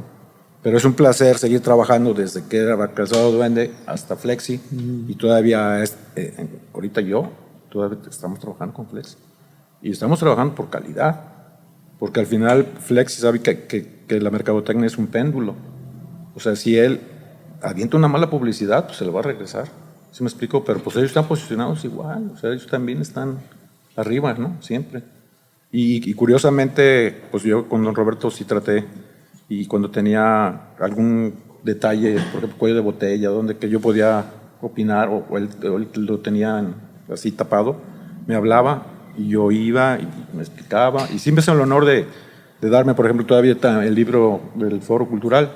Pero es un placer seguir trabajando desde que era calzado Duende hasta Flexi y todavía ahorita todavía estamos trabajando con Flexi y estamos trabajando por calidad, porque al final Flexi sabe que la mercadotecnia es un péndulo. O sea, si él avienta una mala publicidad, pues se le va a regresar. ¿Sí me explico? Pero pues ellos están posicionados igual, o sea, ellos también están arriba, ¿no? Siempre. Y curiosamente, pues yo con don Roberto sí traté, y cuando tenía algún detalle, por ejemplo, cuello de botella, donde que yo podía opinar, o él lo tenía así tapado, me hablaba y yo iba y me explicaba, y siempre es el honor de darme, por ejemplo, todavía está el libro del Foro Cultural.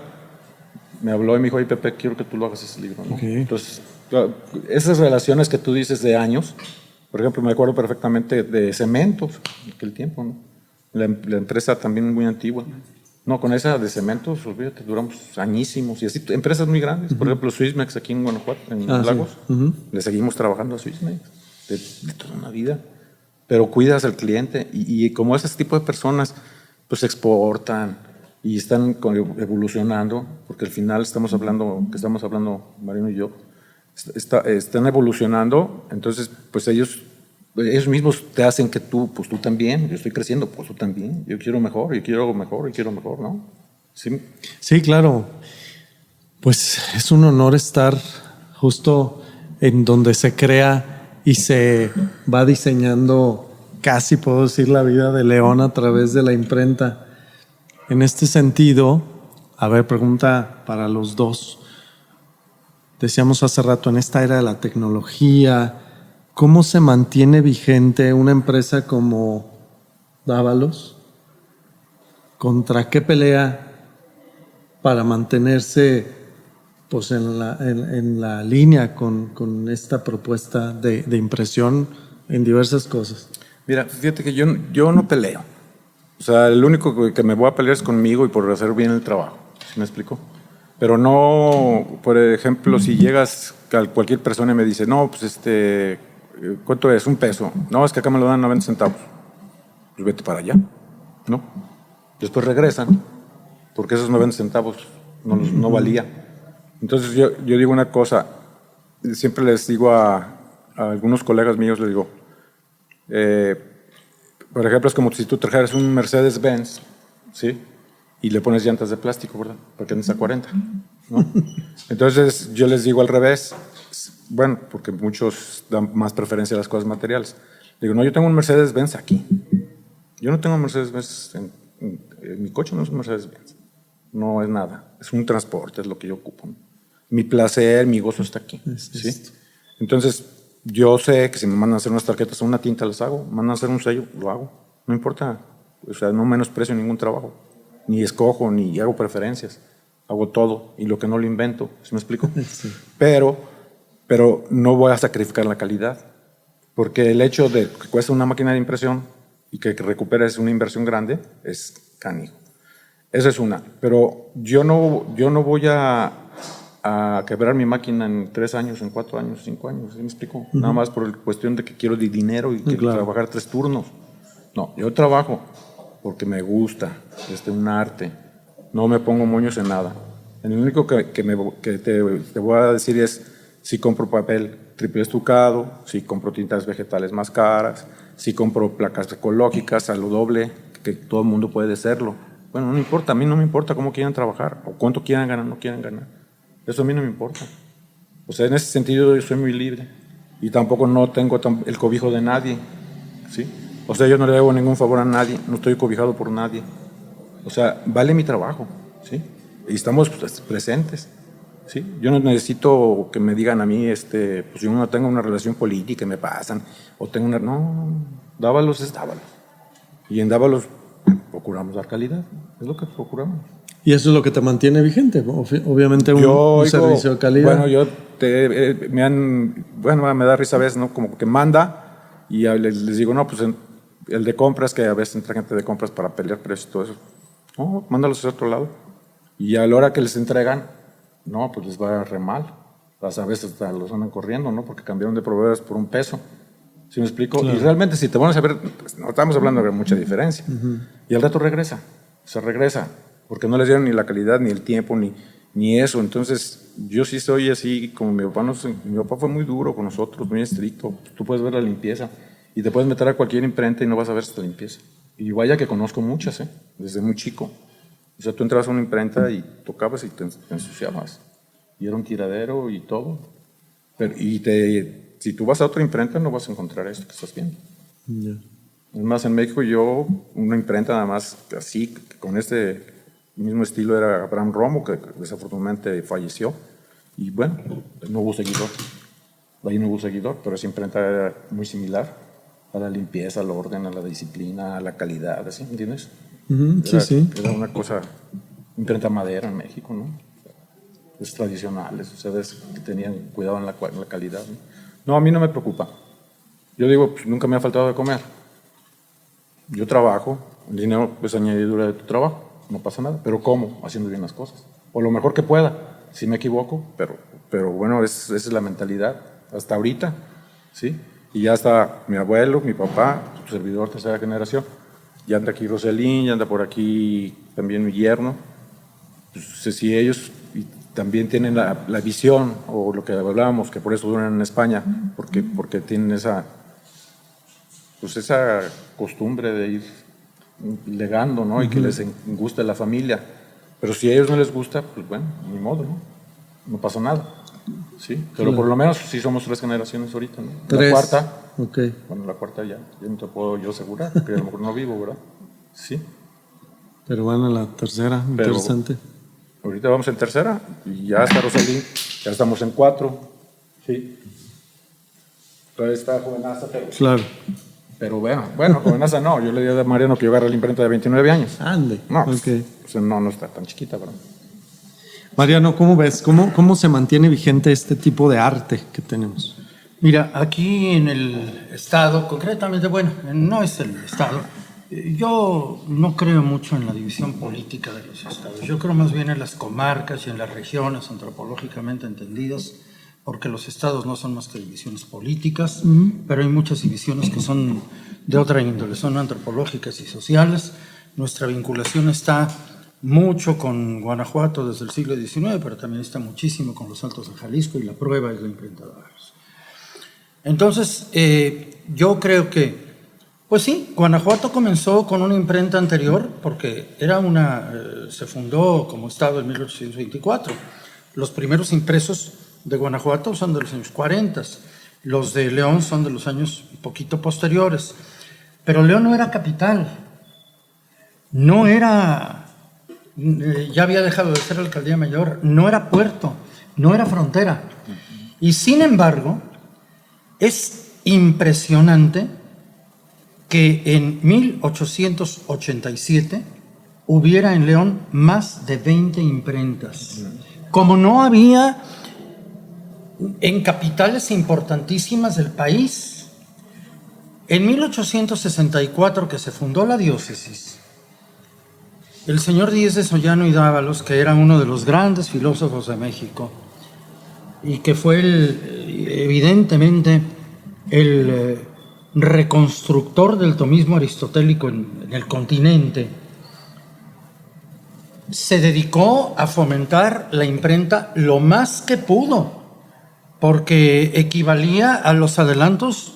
Me habló y me dijo, oye, Pepe, quiero que tú lo hagas ese libro, ¿no? Okay. Entonces, esas relaciones que tú dices de años, por ejemplo, me acuerdo perfectamente de Cementos, en aquel tiempo, ¿no? La empresa también muy antigua. No, con esa de Cementos, olvídate, duramos añísimos. Y así, empresas muy grandes, por ejemplo, Swissmex aquí en Guanajuato, en Lagos, sí. le seguimos trabajando a Swissmex de toda una vida. Pero cuidas al cliente y como ese tipo de personas, pues exportan y están evolucionando, porque al final estamos hablando Mariano y yo, están evolucionando, entonces pues ellos mismos te hacen que pues tú también, yo estoy creciendo, pues tú también, yo quiero mejor, ¿no? Sí, Sí, claro. Pues es un honor estar justo en donde se crea y se va diseñando, casi puedo decir, la vida de León a través de la imprenta. En este sentido, a ver, pregunta para los dos. Decíamos hace rato, en esta era de la tecnología, ¿cómo se mantiene vigente una empresa como Dávalos? ¿Contra qué pelea para mantenerse pues, en la línea con esta propuesta de impresión en diversas cosas? Mira, fíjate que yo no peleo. O sea, el único que me voy a pelear es conmigo y por hacer bien el trabajo. ¿Sí me explico? Pero no, por ejemplo, si llegas a cualquier persona y me dice, no, pues ¿cuánto es? $1. No, es que acá me lo dan 90 centavos. Pues vete para allá, ¿no? Después regresan, porque esos 90 centavos no valía. Entonces yo digo una cosa, siempre les digo a algunos colegas míos, les digo, por ejemplo, es como si tú trajeras un Mercedes-Benz, ¿sí? Y le pones llantas de plástico, ¿verdad? Porque andas a 40, ¿no? Entonces yo les digo al revés, bueno, porque muchos dan más preferencia a las cosas materiales. Digo, no, yo tengo un Mercedes-Benz aquí. Yo no tengo un Mercedes-Benz, mi coche no es un Mercedes-Benz, no es nada, es un transporte, es lo que yo ocupo, ¿no? Mi placer, mi gozo está aquí, ¿sí? Entonces, yo sé que si me mandan a hacer unas tarjetas o una tinta, las hago. Me mandan a hacer un sello, lo hago. No importa. O sea, no menosprecio ningún trabajo. Ni escojo, ni hago preferencias. Hago todo. Y lo que no lo invento. ¿Sí me explico? Sí. Pero no voy a sacrificar la calidad. Porque el hecho de que cueste una máquina de impresión y que recuperes una inversión grande es canijo. Esa es una. Pero yo no voy a quebrar mi máquina en 3 años, en 4 años, 5 años, ¿sí me explico? Nada más por la cuestión de que quiero de dinero y quiero trabajar 3 turnos. No, yo trabajo porque me gusta, un arte. No me pongo moños en nada. El único que te voy a decir es si compro papel triple estucado, si compro tintas vegetales más caras, si compro placas ecológicas a lo doble, que todo el mundo puede hacerlo. Bueno, no importa, a mí no me importa cómo quieran trabajar o cuánto quieran ganar, no quieran ganar. Eso a mí no me importa. O sea, en ese sentido yo soy muy libre y tampoco no tengo el cobijo de nadie, ¿sí? O sea, yo no le hago ningún favor a nadie, no estoy cobijado por nadie. O sea, vale mi trabajo, ¿sí? Y estamos presentes, ¿sí? Yo no necesito que me digan a mí, pues yo no tengo una relación política, me pasan, o tengo una... No, Dávalos es Dávalos. Y en Dávalos procuramos dar calidad, es lo que procuramos. Y eso es lo que te mantiene vigente, obviamente un servicio de calidad. Bueno, me da risa a veces, ¿no? Como que manda y les digo, no, pues el de compras, que a veces entra gente de compras para pelear precios y todo eso. No, mándalos a otro lado. Y a la hora que les entregan, no, pues les va re mal. A veces hasta los andan corriendo, ¿no? Porque cambiaron de proveedores por un peso. ¿Sí me explico? Claro. Y realmente, si te pones a ver, pues, no estamos hablando de mucha diferencia. Y al rato se regresa, porque no les dieron ni la calidad, ni el tiempo, ni eso. Entonces, yo sí soy así, como mi papá fue muy duro con nosotros, muy estricto. Tú puedes ver la limpieza y te puedes meter a cualquier imprenta y no vas a ver esta limpieza. Y vaya que conozco muchas, desde muy chico. O sea, tú entrabas a una imprenta y tocabas y te ensuciabas. Y era un tiradero y todo. Si tú vas a otra imprenta no vas a encontrar esto que estás viendo. Yeah. Es más, en México una imprenta nada más así, con este mismo estilo, era Abraham Romo, que desafortunadamente falleció. Y bueno, no hubo seguidor. Ahí no hubo seguidor, pero esa imprenta era muy similar a la limpieza, al orden, a la disciplina, a la calidad, ¿sí? ¿Entiendes? Sí. Era una cosa, imprenta madera en México, ¿no? Es tradicionales, ustedes tenían cuidado en la calidad, ¿no? A mí no me preocupa. Yo digo, pues, nunca me ha faltado de comer. Yo trabajo, el dinero es añadidura de tu trabajo, no pasa nada. Pero ¿cómo? Haciendo bien las cosas. O lo mejor que pueda, si me equivoco, pero bueno, esa es la mentalidad hasta ahorita, ¿sí? Y ya está mi abuelo, mi papá, su servidor, tercera generación. Ya anda aquí Roselín, ya anda por aquí también mi yerno. Pues, si ellos también tienen la visión, o lo que hablábamos, que por eso duran en España, porque tienen esa costumbre de ir legando, ¿no? Y que les guste la familia. Pero si a ellos no les gusta, pues bueno, ni modo, ¿no? No pasa nada. Sí, pero por lo menos sí somos 3 generaciones ahorita, ¿no? 3. La cuarta, okay. Bueno, la cuarta ya no te puedo yo asegurar, porque a lo mejor no vivo, ¿verdad? Sí. Pero bueno, la tercera, interesante. Ahorita vamos en tercera y ya está Rosalí, ya estamos en 4, sí. Todavía está jovenaza, claro. Pero bueno, jovenaza no, yo le digo a Mariano que yo agarré la imprenta de 29 años. Ande. No, okay. Pues no está tan chiquita, ¿verdad? Mariano, ¿cómo ves? ¿Cómo se mantiene vigente este tipo de arte que tenemos? Mira, aquí en el Estado, concretamente, bueno, no es el Estado. Yo no creo mucho en la división política de los estados. Yo creo más bien en las comarcas y en las regiones antropológicamente entendidas, porque los estados no son más que divisiones políticas, pero hay muchas divisiones que son de otra índole, son antropológicas y sociales. Nuestra vinculación está mucho con Guanajuato desde el siglo XIX, pero también está muchísimo con los Altos de Jalisco, y la prueba es la imprenta de Dávalos. Entonces, yo creo que pues sí, Guanajuato comenzó con una imprenta anterior porque se fundó como estado en 1824. Los primeros impresos de Guanajuato son de los años 40, los de León son de los años un poquito posteriores. Pero León no era capital, no era, ya había dejado de ser alcaldía mayor, no era puerto, no era frontera. Y sin embargo, es impresionante que en 1887 hubiera en León más de 20 imprentas. Como no había en capitales importantísimas del país. En 1864, que se fundó la diócesis, el señor Díez de Sollano y Dávalos, que era uno de los grandes filósofos de México y que fue evidentemente el reconstructor del tomismo aristotélico en el continente, se dedicó a fomentar la imprenta lo más que pudo, porque equivalía a los adelantos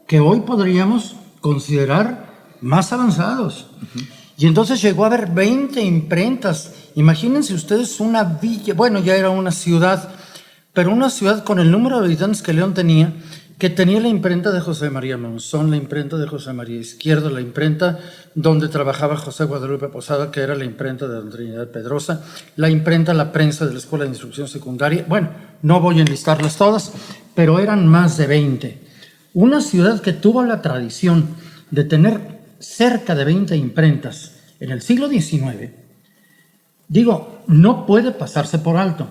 que hoy podríamos considerar más avanzados. Y entonces llegó a haber 20 imprentas. Imagínense ustedes una villa, bueno, ya era una ciudad, pero una ciudad con el número de habitantes que León tenía, que tenía la imprenta de José María Monzón, la imprenta de José María Izquierdo, la imprenta donde trabajaba José Guadalupe Posada, que era la imprenta de Don Trinidad Pedrosa, la imprenta La Prensa de la Escuela de Instrucción Secundaria. Bueno, no voy a enlistarlas todas, pero eran más de 20. Una ciudad que tuvo la tradición de tener cerca de 20 imprentas en el siglo XIX Digo, no puede pasarse por alto.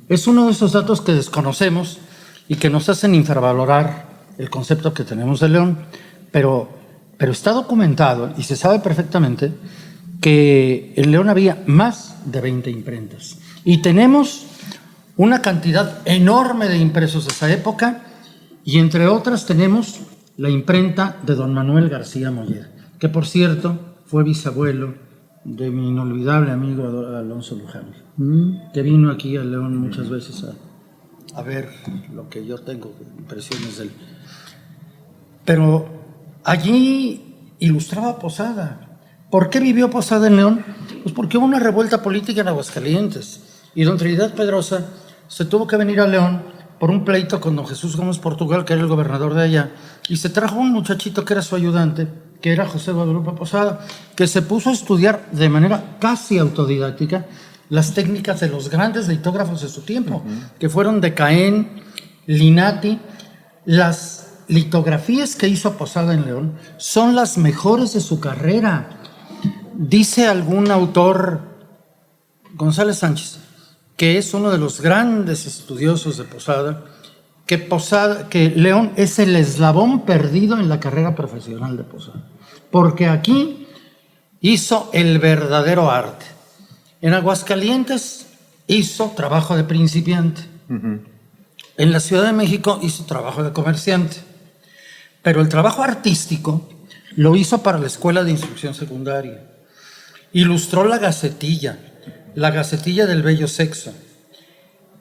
Es uno de esos datos que desconocemos y que nos hacen infravalorar el concepto que tenemos de León, pero está documentado y se sabe perfectamente que en León había más de 20 imprentas. Y tenemos una cantidad enorme de impresos de esa época, y entre otras tenemos la imprenta de don Manuel García Moller, que por cierto fue bisabuelo de mi inolvidable amigo Alonso Luján, que vino aquí a León muchas veces a ver lo que yo tengo, impresiones de él. Pero allí ilustraba Posada. ¿Por qué vivió Posada en León? Pues porque hubo una revuelta política en Aguascalientes y don Trinidad Pedrosa se tuvo que venir a León por un pleito con don Jesús Gómez Portugal, que era el gobernador de allá, y se trajo un muchachito que era su ayudante, que era José Guadalupe Posada, que se puso a estudiar de manera casi autodidáctica las técnicas de los grandes litógrafos de su tiempo, que fueron de Caén, Linati. Las litografías que hizo Posada en León son las mejores de su carrera. Dice algún autor, González Sánchez, que es uno de los grandes estudiosos de Posada, que León es el eslabón perdido en la carrera profesional de Posada, porque aquí hizo el verdadero arte. En Aguascalientes hizo trabajo de principiante. En la Ciudad de México hizo trabajo de comerciante. Pero el trabajo artístico lo hizo para la Escuela de Instrucción Secundaria. Ilustró la Gacetilla del Bello Sexo.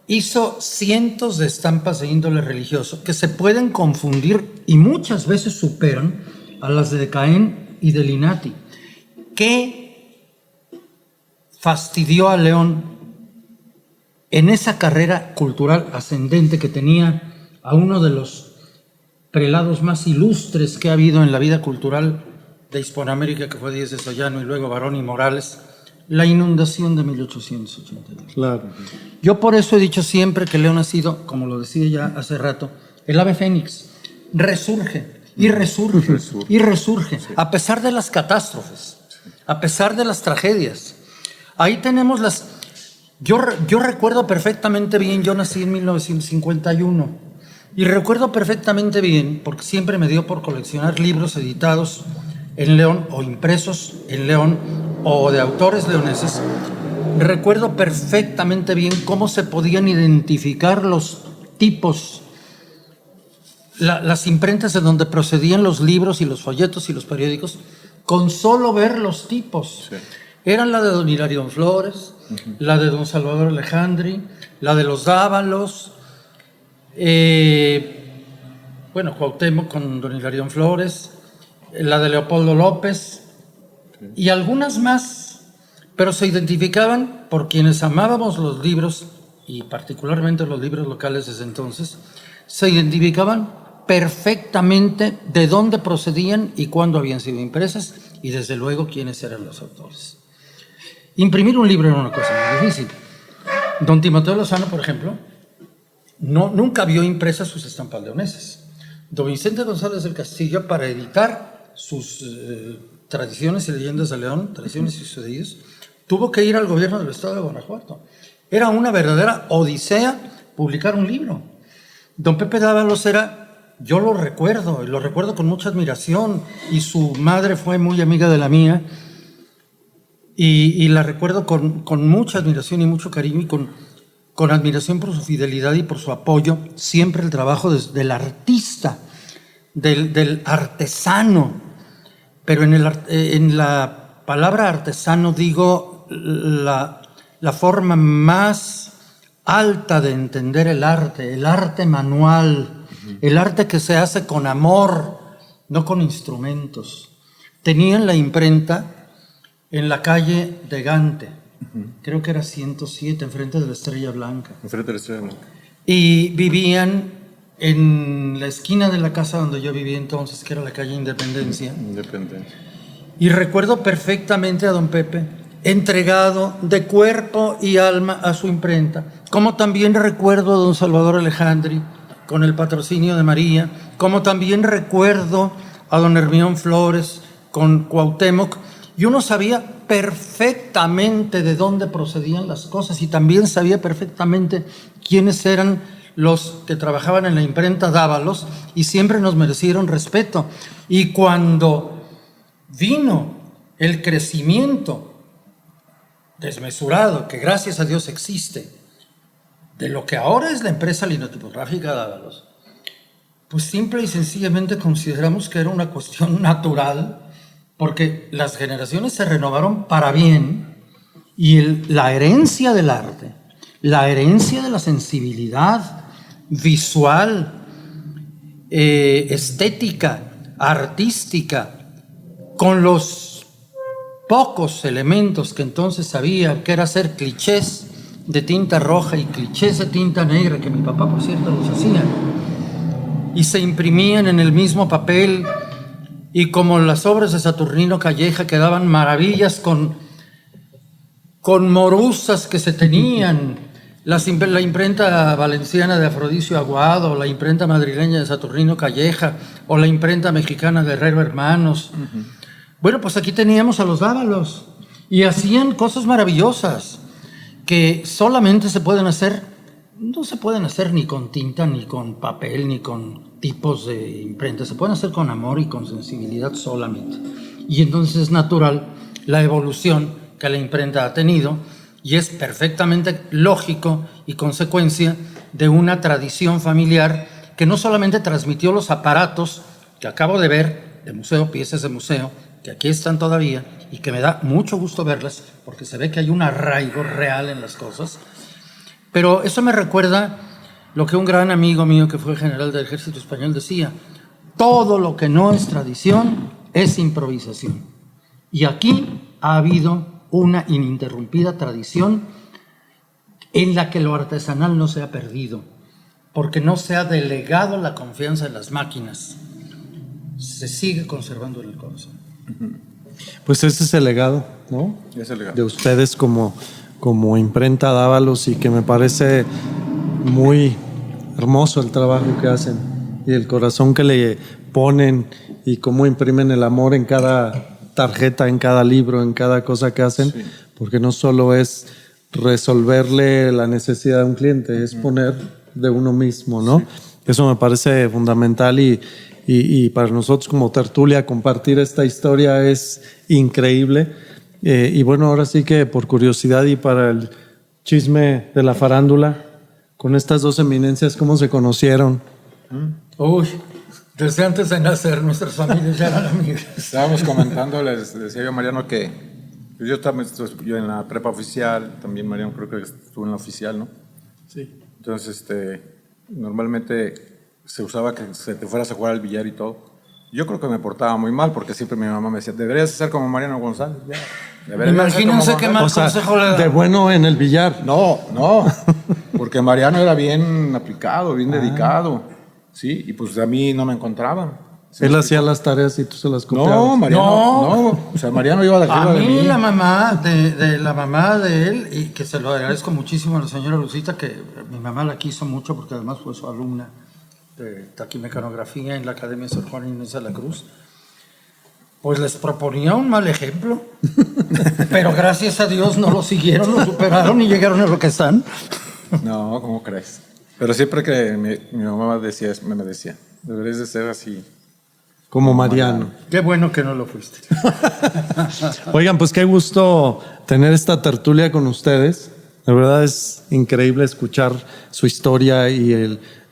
Hizo cientos de estampas de índole religioso que se pueden confundir y muchas veces superan a las de Caén y de Linati. ¿Qué fastidió a León en esa carrera cultural ascendente que tenía a uno de los prelados más ilustres que ha habido en la vida cultural de Hispanoamérica, que fue Díez de Sollano y luego Barón y Morales? La inundación de 1882. Claro. Yo por eso he dicho siempre que León ha sido, como lo decía ya hace rato, el ave fénix. Resurge y resurge y resurge, a pesar de las catástrofes, a pesar de las tragedias. Ahí tenemos las... Yo recuerdo perfectamente bien, yo nací en 1951 y recuerdo perfectamente bien, porque siempre me dio por coleccionar libros editados en León o impresos en León o de autores leoneses. Recuerdo perfectamente bien cómo se podían identificar los tipos, las imprentas de donde procedían los libros y los folletos y los periódicos, con solo ver los tipos. Sí. Eran la de don Hilarión Flores, la de don Salvador Alejandri, la de los Dávalos, Cuauhtémoc con don Hilarión Flores, la de Leopoldo López y algunas más, pero se identificaban por quienes amábamos los libros y particularmente los libros locales desde entonces, se identificaban perfectamente de dónde procedían y cuándo habían sido impresas y desde luego quiénes eran los autores. Imprimir un libro era una cosa muy difícil. Don Timoteo Lozano, por ejemplo, nunca vio impresas sus estampas leonesas. Don Vicente González del Castillo, para editar sus tradiciones y leyendas de León, tradiciones y sucedidos, tuvo que ir al gobierno del estado de Guanajuato. Era una verdadera odisea publicar un libro. Don Pepe Dávalos yo lo recuerdo, y lo recuerdo con mucha admiración, y su madre fue muy amiga de la mía, y la recuerdo con mucha admiración y mucho cariño, y con admiración por su fidelidad y por su apoyo, siempre el trabajo del artista, del artesano. Pero en la palabra artesano digo la forma más alta de entender el arte manual, el arte que se hace con amor, no con instrumentos. Tenían la imprenta en la calle de Gante, creo que era 107, enfrente de la Estrella Blanca. Enfrente de la Estrella Blanca. Y vivían en la esquina de la casa donde yo vivía entonces, que era la calle Independencia. Y recuerdo perfectamente a don Pepe, entregado de cuerpo y alma a su imprenta, como también recuerdo a don Salvador Alejandri, con el patrocinio de María, como también recuerdo a don Hermión Flores, con Cuauhtémoc, y uno sabía perfectamente de dónde procedían las cosas y también sabía perfectamente quiénes eran los que trabajaban en la imprenta Dávalos y siempre nos merecieron respeto. Y cuando vino el crecimiento desmesurado, que gracias a Dios existe, de lo que ahora es la empresa linotipográfica Dávalos, pues simple y sencillamente consideramos que era una cuestión natural, porque las generaciones se renovaron para bien y la herencia del arte, la herencia de la sensibilidad visual, estética, artística, con los pocos elementos que entonces había, que era hacer clichés de tinta roja y clichés de tinta negra, que mi papá, por cierto, los hacía, y se imprimían en el mismo papel, y como las obras de Saturnino Calleja quedaban maravillas con morusas que se tenían, la imprenta valenciana de Afrodisio Aguado, la imprenta madrileña de Saturnino Calleja, o la imprenta mexicana de Herrero Hermanos. Bueno, pues aquí teníamos a los Dávalos, y hacían cosas maravillosas que solamente se pueden hacer, no se pueden hacer ni con tinta, ni con papel, ni con tipos de imprenta, se pueden hacer con amor y con sensibilidad solamente. Y entonces es natural la evolución que la imprenta ha tenido, y es perfectamente lógico y consecuencia de una tradición familiar que no solamente transmitió los aparatos que acabo de ver, de museo, piezas de museo, que aquí están todavía y que me da mucho gusto verlas porque se ve que hay un arraigo real en las cosas, pero eso me recuerda lo que un gran amigo mío que fue general del Ejército Español decía: todo lo que no es tradición es improvisación. Y aquí ha habido una ininterrumpida tradición en la que lo artesanal no se ha perdido, porque no se ha delegado la confianza en las máquinas, se sigue conservando en el corazón. Pues ese es el legado, ¿no? Es el legado de ustedes como imprenta Dávalos, y que me parece muy hermoso el trabajo que hacen y el corazón que le ponen y cómo imprimen el amor en cada tarjeta, en cada libro, en cada cosa que hacen, sí. Porque no solo es resolverle la necesidad de un cliente, es poner de uno mismo, ¿no? Sí. Eso me parece fundamental, y para nosotros como tertulia compartir esta historia es increíble. Y bueno, ahora sí que por curiosidad y para el chisme de la farándula, con estas dos eminencias, ¿cómo se conocieron? Uy, desde antes de nacer nuestras familias ya eran amigas. Estábamos comentando, les decía yo a Mariano que yo en la prepa oficial, también Mariano creo que estuvo en la oficial, ¿no? Sí. Entonces, normalmente se usaba que te fueras a jugar al billar y todo. Yo creo que me portaba muy mal, porque siempre mi mamá me decía: deberías ser como Mariano González. Imagínense qué mal consejo le da. De bueno en el billar. No, porque Mariano era bien aplicado, bien dedicado, ¿sí? Y pues a mí no me encontraban. Él hacía las tareas y tú se las copiabas. No, Mariano, no. O sea, Mariano iba de arriba de mí. La mamá la mamá de él, y que se lo agradezco muchísimo a la señora Lucita, que mi mamá la quiso mucho porque además fue su alumna de taquimecanografía en la Academia Sor Juana Inés de la Cruz, pues les proponía un mal ejemplo, pero gracias a Dios no lo siguieron, lo superaron y llegaron a lo que están. No, ¿cómo crees? Pero siempre que mi mamá me decía, deberías de ser así. Como Mariano. Qué bueno que no lo fuiste. Oigan, pues qué gusto tener esta tertulia con ustedes. De verdad es increíble escuchar su historia y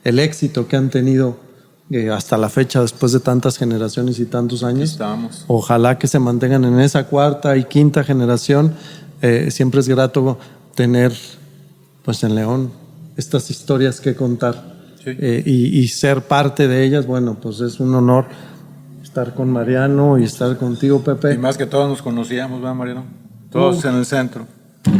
el éxito que han tenido hasta la fecha, después de tantas generaciones y tantos años. Estamos. Ojalá que se mantengan en esa cuarta y quinta generación. Siempre es grato tener, pues en León, estas historias que contar. Sí. Y ser parte de ellas. Bueno, pues es un honor estar con Mariano y estar contigo, Pepe. Y más que todos nos conocíamos, ¿verdad, Mariano? Todos en el centro.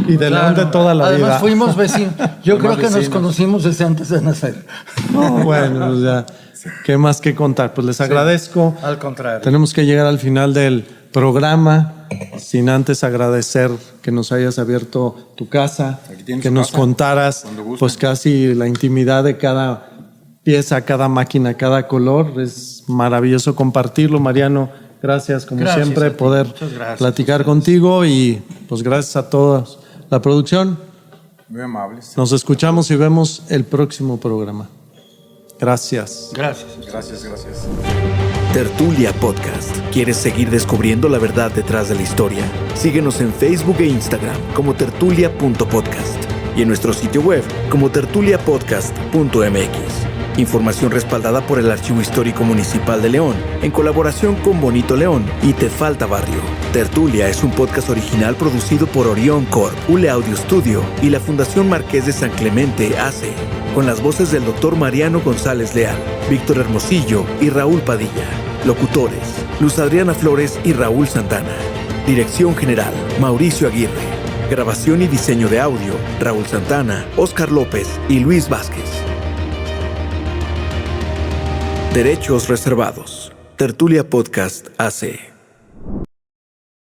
Y de León de toda la vida. Además fuimos vecinos. Yo creo que nos conocimos desde antes de nacer. No, bueno, pues ya, ¿qué más que contar? Pues les agradezco. Al contrario. Tenemos que llegar al final del programa, sin antes agradecer que nos hayas abierto tu casa, que nos contaras pues casi la intimidad de cada pieza, cada máquina, cada color. Es maravilloso compartirlo. Mariano, Gracias, como Gracias siempre, a ti. poder Muchas gracias. platicar contigo y pues gracias a toda la producción. Muy amables. Nos escuchamos y vemos el próximo programa. Gracias. Gracias. Gracias. Tertulia Podcast. ¿Quieres seguir descubriendo la verdad detrás de la historia? Síguenos en Facebook e Instagram como tertulia.podcast y en nuestro sitio web como tertuliapodcast.mx. Información respaldada por el Archivo Histórico Municipal de León, en colaboración con Bonito León y Te Falta Barrio. Tertulia es un podcast original producido por Orión Corp, ULE Audio Studio y la Fundación Marqués de San Clemente AC, con las voces del Dr. Mariano González Leal, Víctor Hermosillo y Raúl Padilla. Locutores: Luz Adriana Flores y Raúl Santana. Dirección General: Mauricio Aguirre. Grabación y diseño de audio: Raúl Santana, Óscar López y Luis Vázquez. Derechos reservados. Tertulia Podcast AC.